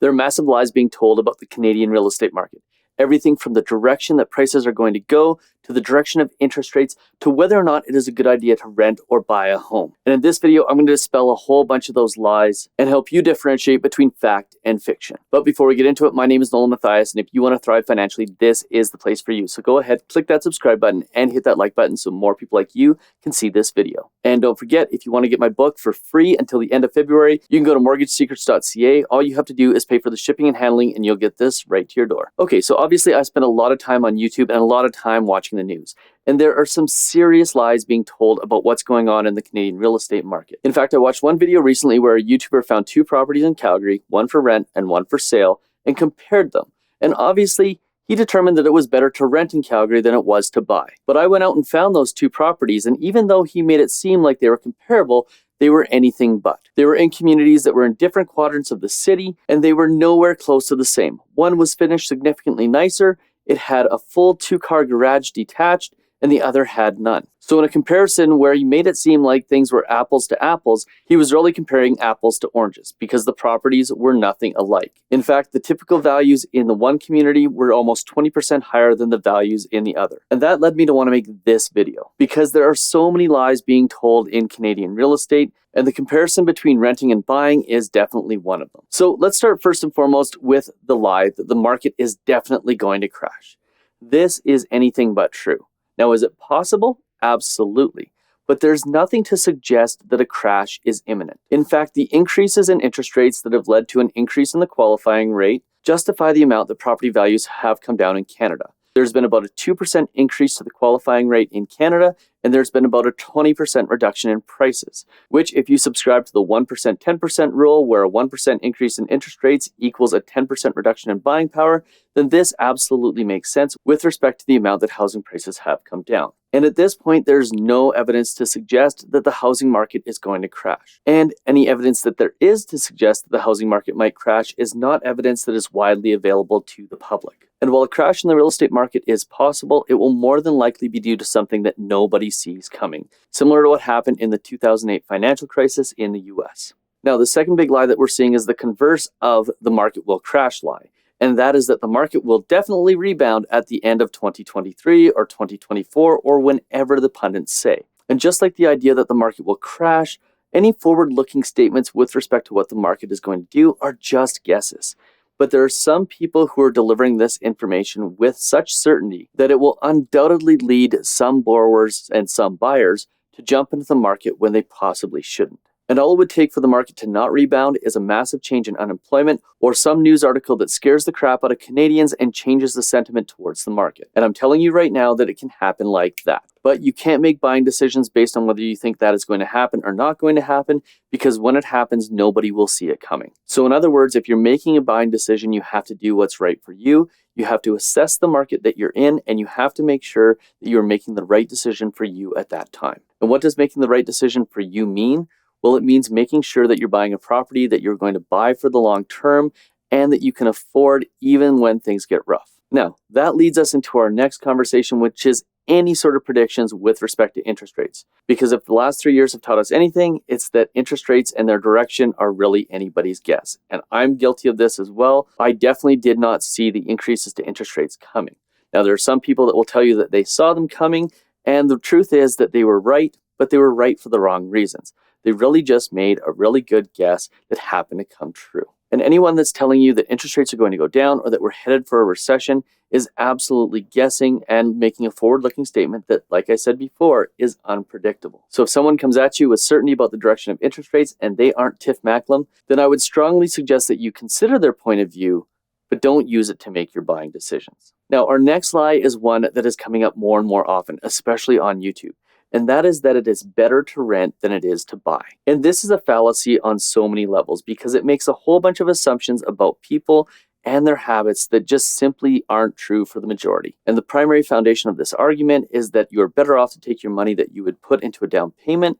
There are massive lies being told about the Canadian real estate market. Everything from the direction that prices are going to go, to the direction of interest rates, to whether or not it is a good idea to rent or buy a home. And in this video, I'm going to dispel a whole bunch of those lies and help you differentiate between fact and fiction. But before we get into it, my name is Nolan Mathias, and if you want to thrive financially, this is the place for you. So go ahead, click that subscribe button and hit that like button so more people like you can see this video. And don't forget, if you want to get my book for free until the end of February, you can go to mortgagesecrets.ca. All you have to do is pay for the shipping and handling, and you'll get this right to your door. Okay, so obviously I spent a lot of time on YouTube and a lot of time watching the news. And there are some serious lies being told about what's going on in the Canadian real estate market. In fact, I watched one video recently where a YouTuber found two properties in Calgary, one for rent and one for sale, and compared them. And obviously, he determined that it was better to rent in Calgary than it was to buy. But I went out and found those two properties, and even though he made it seem like they were comparable, they were anything but. They were in communities that were in different quadrants of the city, and they were nowhere close to the same. One was finished significantly nicer, it had a full two-car garage detached, and the other had none. So in a comparison where he made it seem like things were apples to apples, he was really comparing apples to oranges because the properties were nothing alike. In fact, the typical values in the one community were almost 20% higher than the values in the other. And that led me to want to make this video because there are so many lies being told in Canadian real estate, and the comparison between renting and buying is definitely one of them. So let's start first and foremost with the lie that the market is definitely going to crash. This is anything but true. Now, is it possible? Absolutely. But there's nothing to suggest that a crash is imminent. In fact, the increases in interest rates that have led to an increase in the qualifying rate justify the amount that property values have come down in Canada. There's been about a 2% increase to the qualifying rate in Canada, and there's been about a 20% reduction in prices, which if you subscribe to the 1%, 10% rule, where a 1% increase in interest rates equals a 10% reduction in buying power, then this absolutely makes sense with respect to the amount that housing prices have come down. And at this point, there's no evidence to suggest that the housing market is going to crash. And any evidence that there is to suggest that the housing market might crash is not evidence that is widely available to the public. And while a crash in the real estate market is possible, it will more than likely be due to something that nobody sees coming, similar to what happened in the 2008 financial crisis in the US. Now, the second big lie that we're seeing is the converse of the market will crash lie. And that is that the market will definitely rebound at the end of 2023 or 2024 or whenever the pundits say. And just like the idea that the market will crash, any forward-looking statements with respect to what the market is going to do are just guesses. But there are some people who are delivering this information with such certainty that it will undoubtedly lead some borrowers and some buyers to jump into the market when they possibly shouldn't. And all it would take for the market to not rebound is a massive change in unemployment or some news article that scares the crap out of Canadians and changes the sentiment towards the market. And I'm telling you right now that it can happen like that. But you can't make buying decisions based on whether you think that is going to happen or not going to happen, because when it happens, nobody will see it coming. So in other words, if you're making a buying decision, you have to do what's right for you. You have to assess the market that you're in, and you have to make sure that you're making the right decision for you at that time. And what does making the right decision for you mean? Well, it means making sure that you're buying a property that you're going to buy for the long term and that you can afford even when things get rough. Now, that leads us into our next conversation, which is any sort of predictions with respect to interest rates. Because if the last 3 years have taught us anything, it's that interest rates and their direction are really anybody's guess. And I'm guilty of this as well. I definitely did not see the increases to interest rates coming. Now, there are some people that will tell you that they saw them coming, and the truth is that they were right, but they were right for the wrong reasons. They really just made a really good guess that happened to come true. And anyone that's telling you that interest rates are going to go down or that we're headed for a recession is absolutely guessing and making a forward-looking statement that, like I said before, is unpredictable. So if someone comes at you with certainty about the direction of interest rates and they aren't Tiff Macklem, then I would strongly suggest that you consider their point of view, but don't use it to make your buying decisions. Now, our next lie is one that is coming up more and more often, especially on YouTube. And that is that it is better to rent than it is to buy. And this is a fallacy on so many levels because it makes a whole bunch of assumptions about people and their habits that just simply aren't true for the majority. And the primary foundation of this argument is that you're better off to take your money that you would put into a down payment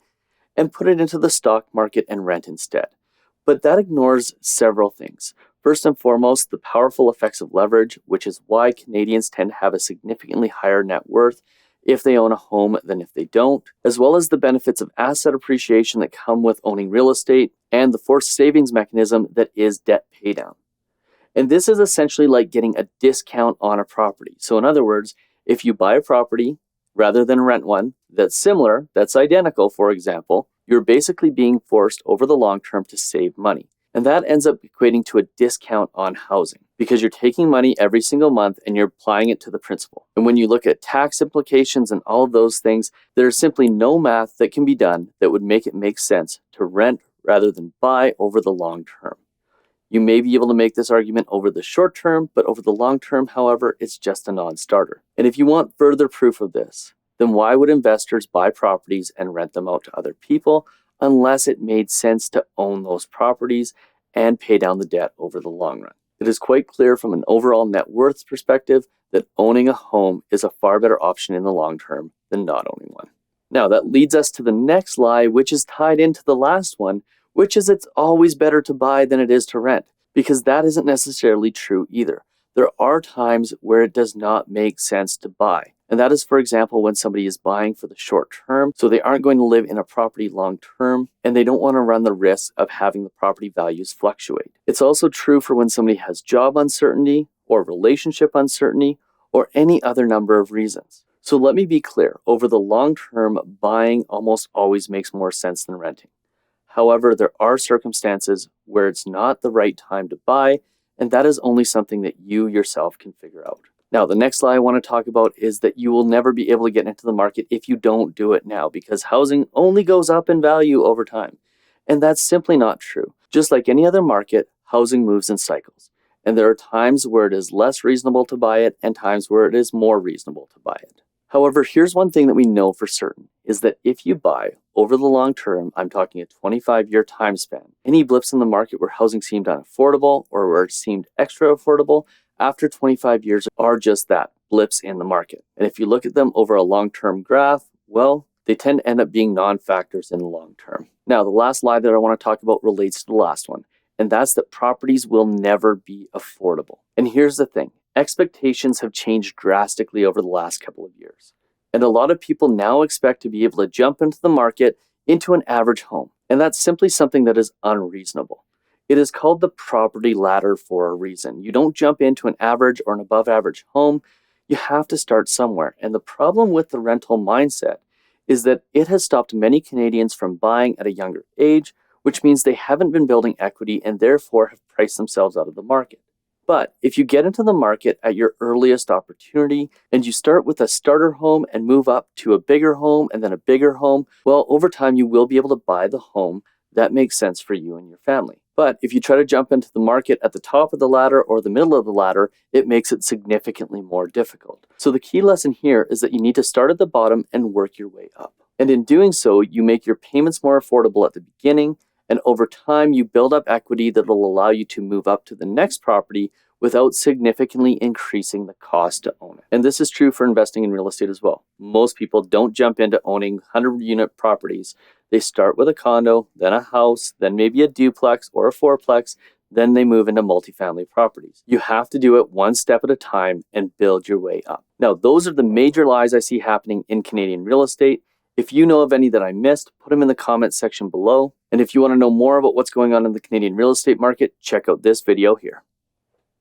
and put it into the stock market and rent instead. But that ignores several things. First and foremost, the powerful effects of leverage, which is why Canadians tend to have a significantly higher net worth if they own a home than if they don't, as well as the benefits of asset appreciation that come with owning real estate and the forced savings mechanism that is debt paydown. And this is essentially like getting a discount on a property. So in other words, if you buy a property rather than rent one that's similar, that's identical, for example, you're basically being forced over the long term to save money. And that ends up equating to a discount on housing because you're taking money every single month and you're applying it to the principal. And when you look at tax implications and all of those things, there's simply no math that can be done that would make it make sense to rent rather than buy over the long term. You may be able to make this argument over the short term, but over the long term, however, it's just a non-starter. And if you want further proof of this, then why would investors buy properties and rent them out to other people unless it made sense to own those properties and pay down the debt over the long run? It is quite clear from an overall net worth perspective that owning a home is a far better option in the long term than not owning one. Now that leads us to the next lie, which is tied into the last one, which is it's always better to buy than it is to rent, because that isn't necessarily true either. There are times where it does not make sense to buy. And that is, for example, when somebody is buying for the short term, so they aren't going to live in a property long term, and they don't want to run the risk of having the property values fluctuate. It's also true for when somebody has job uncertainty or relationship uncertainty or any other number of reasons. So let me be clear, over the long term, buying almost always makes more sense than renting. However, there are circumstances where it's not the right time to buy, and that is only something that you yourself can figure out. Now, the next lie I want to talk about is that you will never be able to get into the market if you don't do it now, because housing only goes up in value over time. And that's simply not true. Just like any other market, housing moves in cycles. And there are times where it is less reasonable to buy it and times where it is more reasonable to buy it. However, here's one thing that we know for certain, is that if you buy over the long term, I'm talking a 25-year time span, any blips in the market where housing seemed unaffordable or where it seemed extra affordable, after 25 years are just that, blips in the market. And if you look at them over a long-term graph, well, they tend to end up being non-factors in the long term. Now, the last lie that I want to talk about relates to the last one, and that's that properties will never be affordable. And here's the thing. Expectations have changed drastically over the last couple of years. And a lot of people now expect to be able to jump into the market into an average home. And that's simply something that is unreasonable. It is called the property ladder for a reason. You don't jump into an average or an above average home. You have to start somewhere. And the problem with the rental mindset is that it has stopped many Canadians from buying at a younger age, which means they haven't been building equity and therefore have priced themselves out of the market. But if you get into the market at your earliest opportunity and you start with a starter home and move up to a bigger home and then a bigger home, well, over time you will be able to buy the home that makes sense for you and your family. But if you try to jump into the market at the top of the ladder or the middle of the ladder, it makes it significantly more difficult. So the key lesson here is that you need to start at the bottom and work your way up. And in doing so, you make your payments more affordable at the beginning, and over time, you build up equity that will allow you to move up to the next property without significantly increasing the cost to own it. And this is true for investing in real estate as well. Most people don't jump into owning 100-unit properties. They start with a condo, then a house, then maybe a duplex or a fourplex, then they move into multifamily properties. You have to do it one step at a time and build your way up. Now, those are the major lies I see happening in Canadian real estate. If you know of any that I missed, put them in the comments section below. And if you want to know more about what's going on in the Canadian real estate market, check out this video here.